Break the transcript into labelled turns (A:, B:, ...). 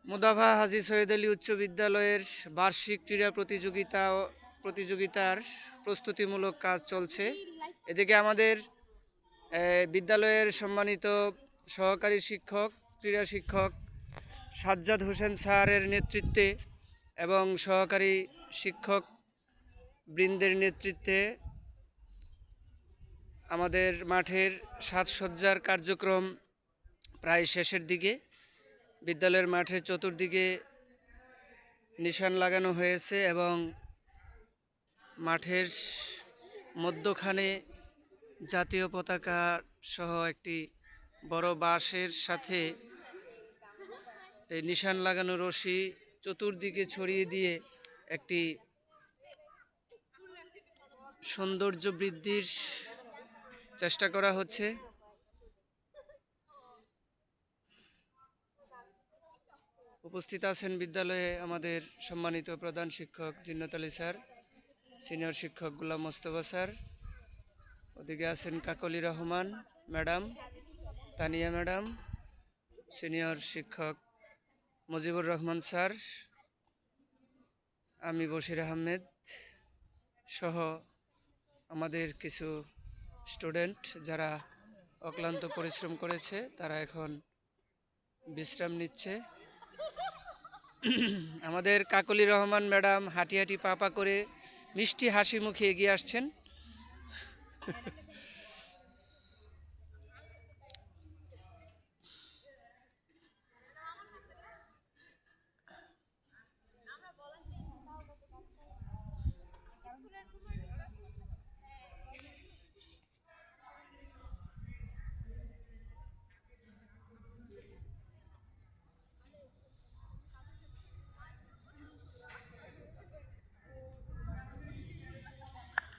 A: মুদাফা হাজী সৈয়দ আলী উচ্চ বিদ্যালয়ের বার্ষিক ক্রীড়া প্রতিযোগিতার প্রস্তুতিমূলক কাজ চলছে। এদিকে আমাদের বিদ্যালয়ের সম্মানিত সহকারী শিক্ষক, ক্রীড়া শিক্ষক সাজ্জাদ হোসেন স্যারের নেতৃত্বে এবং সহকারী শিক্ষক বৃন্দের নেতৃত্বে আমাদের মাঠের সাজসজ্জার কার্যক্রম প্রায় শেষের দিকে। বিদ্যালয়ের মাঠের চতুর্দিকে নিশান লাগানো হয়েছে এবং মাঠের মধ্যখানে জাতীয় পতাকা সহ একটি বড় বাঁশের সাথে এই নিশান লাগানো রশি চতুর্দিকে ছড়িয়ে দিয়ে একটি সৌন্দর্য বৃদ্ধির চেষ্টা করা হচ্ছে। উপস্থিত আছেন বিদ্যালয়ে আমাদের সম্মানিত প্রধান শিক্ষক জিন্নাত আলী স্যার, সিনিয়র শিক্ষক গোলাম মোস্তফা স্যার, ওদিকে আছেন Kakoli Rahman madam, Tania madam, senior শিক্ষক মুজিবুর রহমান স্যার, আমি বশির আহমেদ সহ আমাদের কিছু স্টুডেন্ট যারা অক্লান্ত পরিশ্রম করেছে তারা এখন বিশ্রাম নিচ্ছে। আমাদের কাকলি রহমান ম্যাডাম হাঁটি হাঁটি পা পা করে মিষ্টি হাসি মুখে এগিয়ে আসছেন।